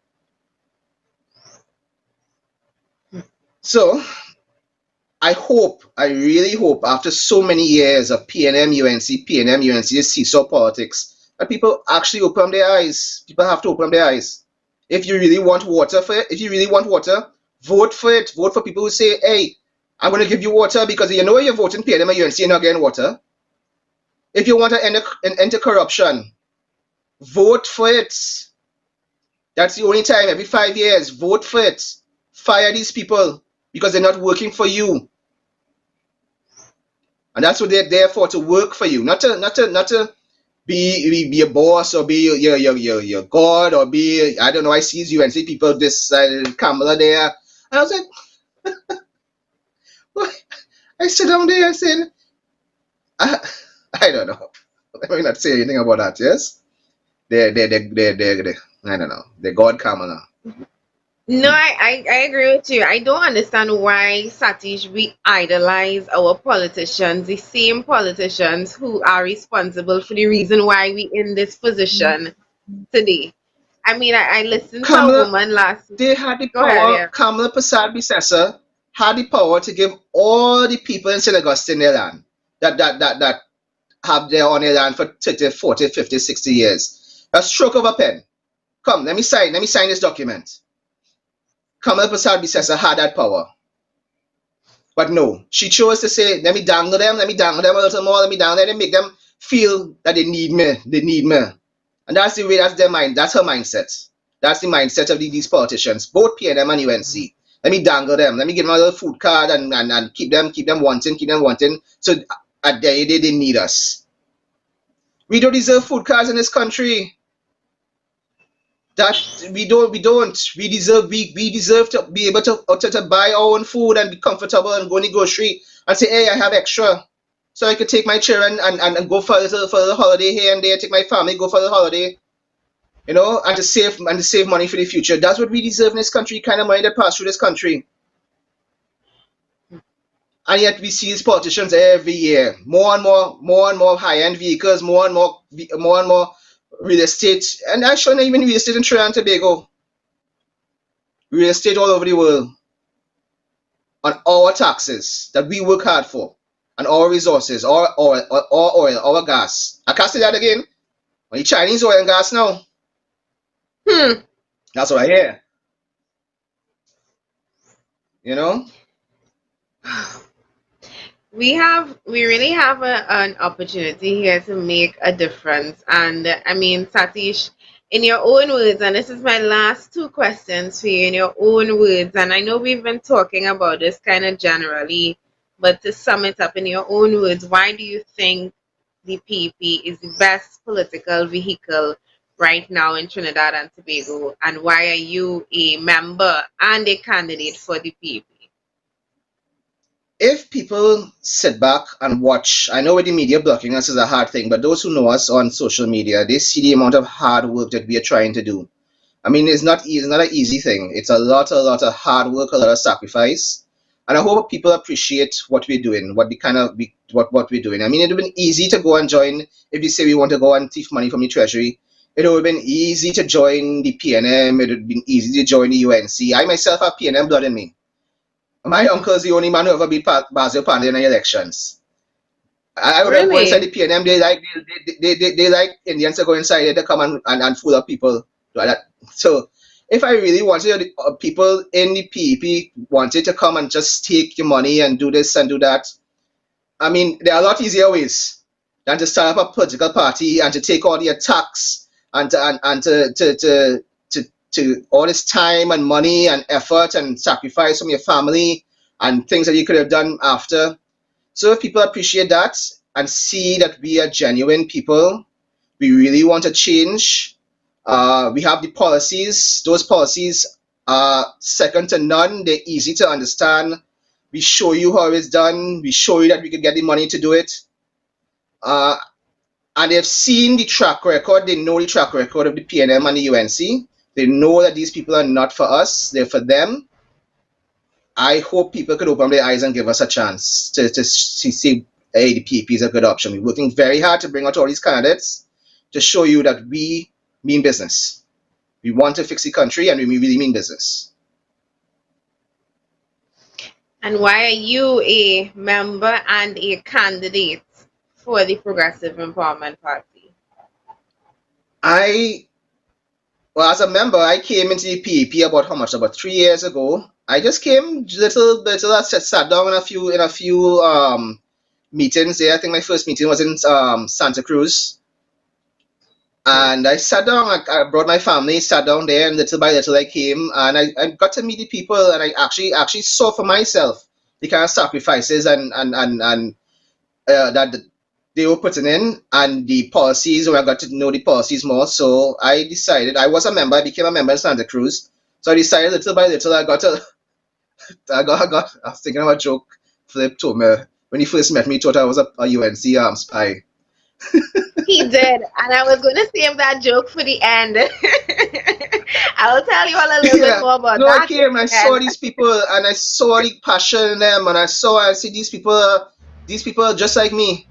So I really hope, after so many years of PNM UNC, this seesaw politics, that people actually open their eyes. People have to open their eyes. If you really want water vote for it. Vote for people who say, hey, I'm going to give you water because you know you're voting PNM or UNC, you're not getting water. If you want to end corruption, vote for it. That's the only time, every 5 years, vote for it. Fire these people because they're not working for you. And that's what they're there for, to work for you, not to be a boss or be your god or be, I don't know, I see UNC people, this Kamala there. And I was like, I sit down there and say, I don't know. Let me not say anything about that, yes? They're I don't know. They're God Kamala. No, I agree with you. I don't understand why, Satish, we idolize our politicians, the same politicians who are responsible for the reason why we in this position today. I mean, I listened to a Kamala, woman last week. they had the Go ahead, power, yeah. Kamala Prasad Bisesa had the power to give all the people in St. Augustine their land that have their on their land for 30, 40, 50, 60 years. A stroke of a pen. Come, let me sign this document. Kamala Prasad Bisesa had that power. But no, she chose to say, let me dangle them a little more, let me dangle them, make them feel that they need me. And that's the way, that's their mind, that's her mindset. That's the mindset of these politicians, both PNM and UNC. Let me dangle them, let me give them a little food card and keep them wanting. So at the end they need us. We don't deserve food cards in this country. That we don't. We deserve to be able to buy our own food and be comfortable and go in the grocery and say, hey, I have extra, so I could take my children and go for a little holiday here and there, take my family, go for the holiday, and to save money for the future. That's what we deserve in this country, kind of money that pass through this country. And yet we see these politicians every year, more and more high-end vehicles, more and more real estate, and actually not even real estate in Trinidad and Tobago. Real estate all over the world on our taxes that we work hard for, and our resources, our oil, our gas. I can't say that again. On the Chinese oil and gas now. That's what I hear. We really have an opportunity here to make a difference. And I mean, Satish, in your own words, and this is my last two questions for you in your own words, and I know we've been talking about this kind of generally, but to sum it up in your own words, why do you think the PEP is the best political vehicle right now in Trinidad and Tobago, and why are you a member and a candidate for the PEP? If people sit back and watch, I know with the media blocking us is a hard thing, but those who know us on social media, they see the amount of hard work that we are trying to do. I mean, it's not an easy thing. It's a lot of hard work, a lot of sacrifice, and I hope people appreciate what we're doing, what we kind of what we're doing. I mean, it would have been easy to go and join if you say we want to go and thief money from the treasury. It would have been easy to join the PNM. It would have been easy to join the UNC. I myself have PNM blood in me. My uncle is the only man who ever beat Basil Pandey in the elections. I would have go inside Really? the PNM. They like Indians to go inside there to come and fool up people like that. So if I really wanted people in the PEP wanted to come and just take your money and do this and do that, I mean there are a lot easier ways than to start up a political party and to take all the attacks and to all this time and money and effort and sacrifice from your family and things that you could have done after. So if people appreciate that and see that we are genuine people, we really want to change. We have the policies. Those policies are second to none. They're easy to understand. We show you how it's done. We show you that we can get the money to do it. Uh, and they've seen the track record. They know the track record of the PNM and the UNC. They know that these people are not for us. They're for them. I hope people could open their eyes and give us a chance to see hey, the PP is a good option. We're working very hard to bring out all these candidates to show you that we mean business. We want to fix the country and we really mean business. And why are you a member and a candidate for the Progressive Empowerment Party? I, well, as a member, I came into the PEP about how much? About 3 years ago. I just came little, I sat down in a few meetings there. I think my first meeting was in Santa Cruz. And I sat down, I brought my family, sat down there, and little by little I came and I got to meet the people and I actually saw for myself the kind of sacrifices and that they were putting in and the policies, when I got to know the policies more. So I decided, I was a member, I became a member in Santa Cruz. So I decided little by little I was thinking of a joke Flip told me when he first met me, he thought I was a UNC spy. He did, and I was going to save that joke for the end. I'll tell you all a little bit Yeah. more about No, I that at came, I the saw end. these people and I saw the passion in them and I see these people are just like me.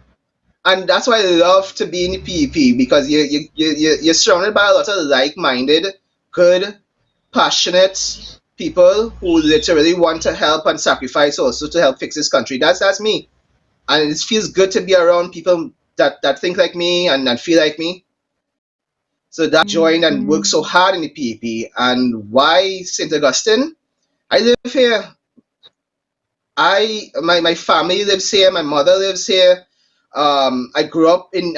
And that's why I love to be in the PEP because you're surrounded by a lot of like-minded, good, passionate people who literally want to help and sacrifice also to help fix this country. That's me. And it feels good to be around people that think like me and feel like me. So that joined and worked so hard in the PEP. And why St. Augustine? I live here. My family lives here. My mother lives here. I grew up in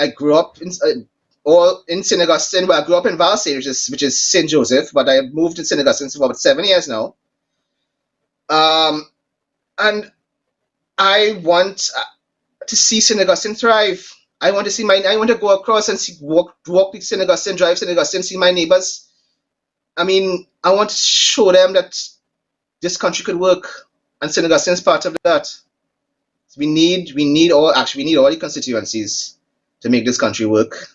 all in St. Augustine. Well, I grew up in Valsay, which is St. Joseph, but I moved to St. Augustine for about 7 years now. Um, and I want to see St. Augustine thrive. I want to go across and see walk to St. Augustine, drive St. Augustine, see my neighbors. I mean, I want to show them that this country could work, and St. Augustine is part of that. We need all the constituencies to make this country work.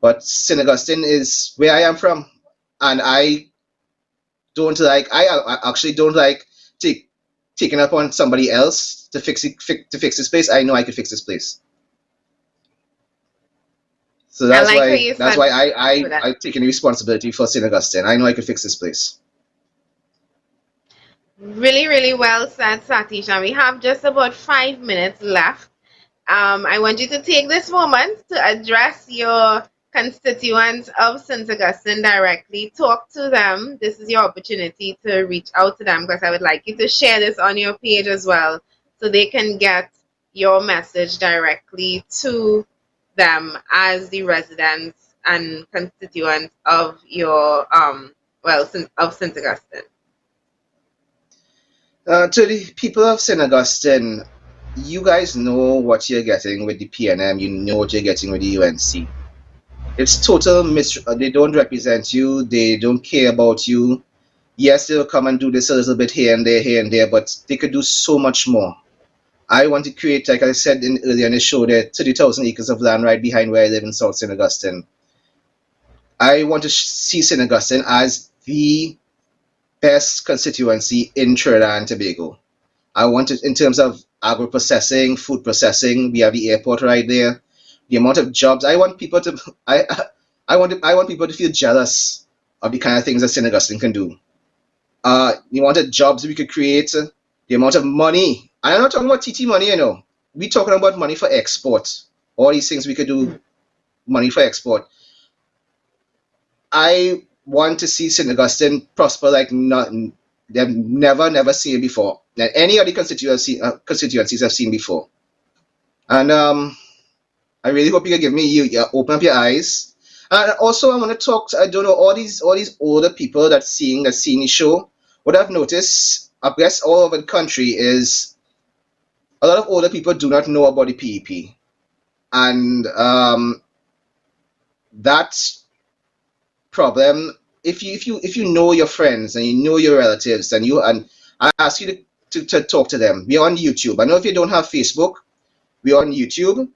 But St. Augustine is where I am from, and I actually don't like taking up on somebody else to fix this place. I know I could fix this place. So I that's like how why you that's said why for that. I taking the responsibility for St. Augustine. I know I could fix this place. Really, really well said, Satish. And we have just about 5 minutes left. I want you to take this moment to address your constituents of St. Augustine directly. Talk to them. This is your opportunity to reach out to them because I would like you to share this on your page as well so they can get your message directly to them as the residents and constituents of your of St. Augustine? To the people of St. Augustine, you guys know what you're getting with the PNM. You know what you're getting with the UNC. It's total they don't represent you. They don't care about you. Yes, they'll come and do this a little bit here and there, but they could do so much more. I want to create, like I said earlier in the show, there 30,000 acres of land right behind where I live in South St. Augustine. I want to see St. Augustine as the best constituency in Trinidad and Tobago. I want it in terms of agro processing, food processing. We have the airport right there. The amount of jobs. I want people to. I want people to feel jealous of the kind of things that St. Augustine can do. The amount of jobs we could create, the amount of money. And I'm not talking about TT money, you know. We're talking about money for export. All these things we could do, money for export. I want to see St. Augustine prosper like nothing they've never seen it before. Than any other constituencies I've seen before. And I really hope you can give me you open up your eyes. And also I want to talk to, I don't know, all these older people that's seeing the show. What I've noticed, I guess all over the country, is a lot of older people do not know about the PEP. And that problem, if you know your friends and you know your relatives and I ask you to talk to them. We're on YouTube. I know if you don't have Facebook, we're on YouTube.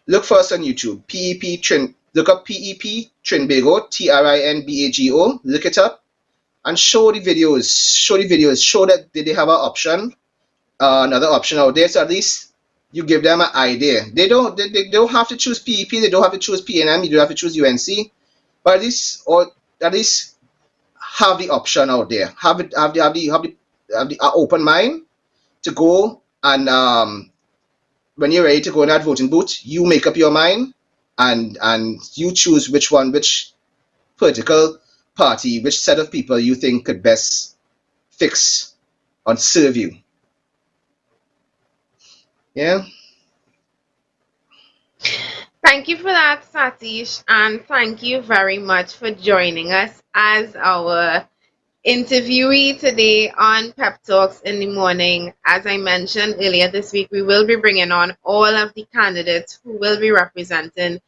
Look for us on YouTube. PEP Trin. Look up PEP Trinbago, Trinbago. Look it up and show the videos. Show the videos. Show that they have an option, another option out there. So at least you give them an idea. They don't have to choose PEP. They don't have to choose PNM. You don't have to choose UNC. But at least have the option out there. Have the open mind to go and when you're ready to go in that voting booth, you make up your mind and you choose which political party, which set of people you think could best fix and serve you. Yeah. Thank you for that, Satish, and thank you very much for joining us as our interviewee today on Pep Talks in the Morning. As I mentioned earlier this week, we will be bringing on all of the candidates who will be representing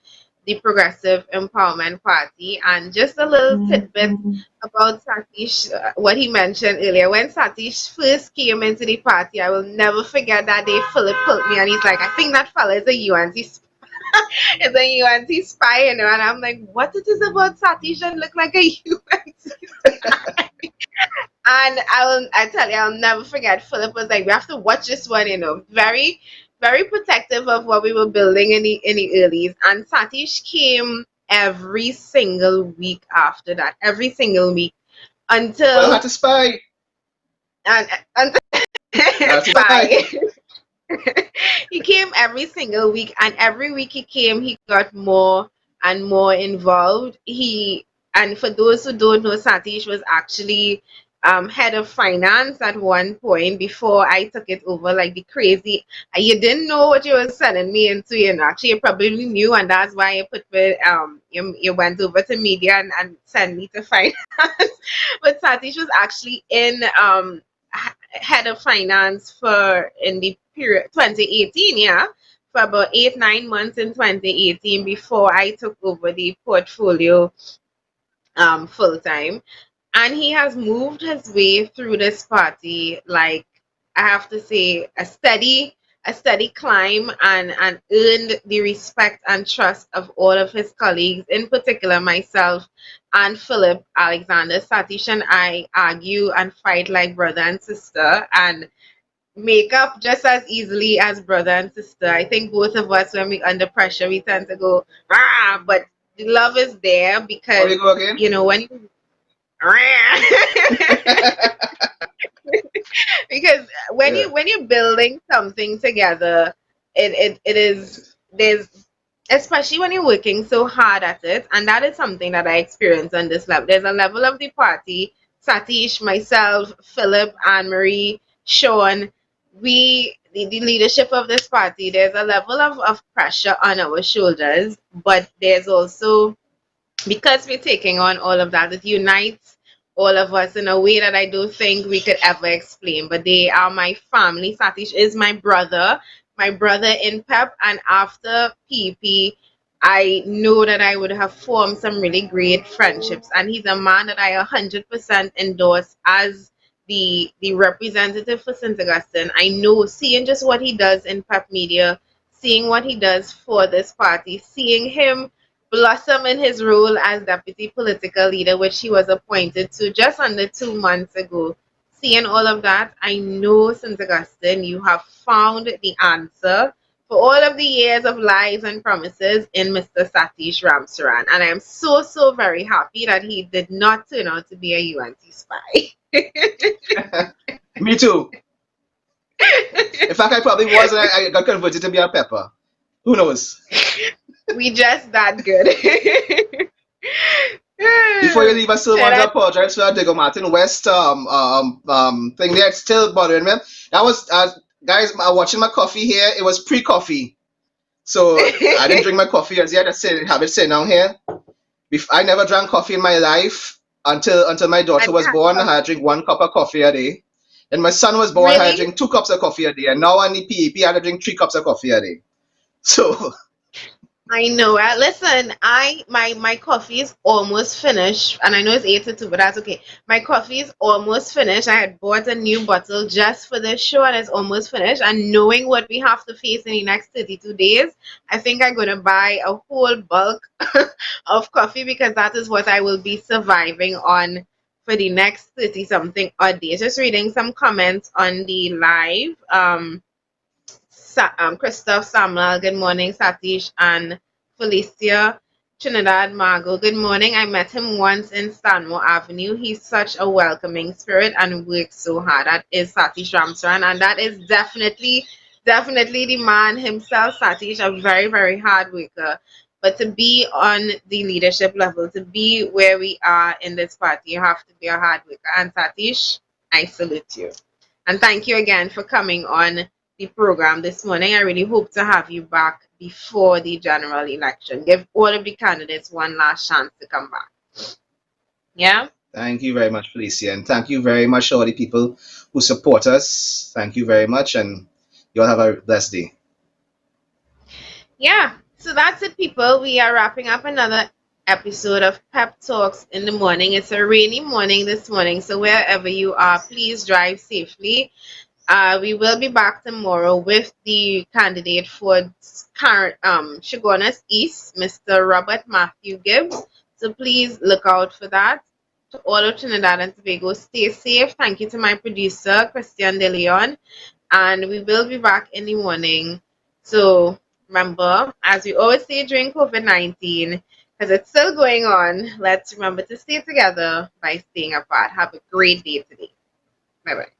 the Progressive Empowerment Party. And just a little tidbit about Satish, what he mentioned earlier. When Satish first came into the party, I will never forget that day. Philip pulled me and he's like, I think that fella is a UNC is a UNC spy, you know, and I'm like, what it is about Satish that look like a UNC spy? And I tell you, I'll never forget. Philip was like, we have to watch this one, you know, very, very protective of what we were building in the earlys. And Satish came every single week after that, every single week Well, I had to spy. until I had to spy. spy. He came every single week, and every week he came, he got more and more involved. And for those who don't know, Satish was actually head of finance at one point before I took it over, like the crazy. You didn't know what you were sending me into, you know. Actually, you probably knew, and that's why you put me, you went over to media and sent me to finance. But Satish was actually in head of finance for in the period 2018, yeah, for about 8 9 months in 2018 before I took over the portfolio full time. And he has moved his way through this party, like, I have to say, a steady climb, and earned the respect and trust of all of his colleagues, in particular myself and Philip Alexander. Satish and I argue and fight like brother and sister, and make up just as easily as brother and sister. I think both of us, when we under pressure, we tend to go, ah, but the love is there How because, you go again? you know, when you because when Yeah. you're building something together, it is, there's, especially when you're working so hard at it, and that is something that I experience on this level. There's a level of the party, Satish, myself, Philip, Anne Marie, Sean, the leadership of this party, there's a level of pressure on our shoulders, but there's also because we're taking on all of that, it unites all of us in a way that I don't think we could ever explain. But they are my family. Satish is my brother in PEP, and after PP, I know that I would have formed some really great friendships. And he's a man that I 100% endorse as the representative for St. Augustine. I know, seeing just what he does in PEP Media, seeing what he does for this party, seeing him blossom in his role as deputy political leader, which he was appointed to just under 2 months ago. Seeing all of that, I know, St. Augustine, you have found the answer for all of the years of lies and promises in Mr. Satish Ramsaran. And I am so, so very happy that he did not turn out to be a UNC spy. Me too. In fact, I probably was, and I got converted to be a pepper. Who knows? We just that good. Before you leave, I still want Should to I? apologize for that Diego Martin West thing there. It's still bothering me. That was guys. Watching my coffee here. It was pre-coffee, so I didn't drink my coffee as yet. I said have it sitting down here. I never drank coffee in my life until my daughter And was born. I had to drink 1 cup of coffee a day. And my son was born. I had to really? drink 2 cups of coffee a day. And now on the PEP, I had to drink 3 cups of coffee a day. So I know. Listen, my coffee is almost finished, and I know it's 8 to 2, but that's okay. My coffee is almost finished. I had bought a new bottle just for this show, and it's almost finished. And knowing what we have to face in the next 32 days, I think I'm gonna buy a whole bulk of coffee because that is what I will be surviving on for the next 30 something odd days. Just reading some comments on the live. Christoph, Samuel, good morning. Satish and Felicia, Trinidad, Margot, good morning. I met him once in Stanmore Avenue. He's such a welcoming spirit and works so hard. That is Satish Ramsaran, and that is definitely the man himself, Satish, a very, very hard worker. But to be on the leadership level, to be where we are in this party, you have to be a hard worker. And Satish, I salute you. And thank you again for coming on the program this morning. I really hope to have you back before the general election. Give all of the candidates one last chance to come back. Yeah? thank you very much, Felicia, and thank you very much to all the people who support us. Thank you very much, and you all have a blessed day. Yeah. So that's it, people. We are wrapping up another episode of Pep Talks in the morning. It's a rainy morning this morning, so wherever you are, please drive safely. We will be back tomorrow with the candidate for current Chaguanas East, Mr. Robert Matthew Gibbs. So please look out for that. To all of Trinidad and Tobago, stay safe. Thank you to my producer, Christian De Leon. And we will be back in the morning. So remember, as we always say during COVID-19, because it's still going on, let's remember to stay together by staying apart. Have a great day today. Bye bye.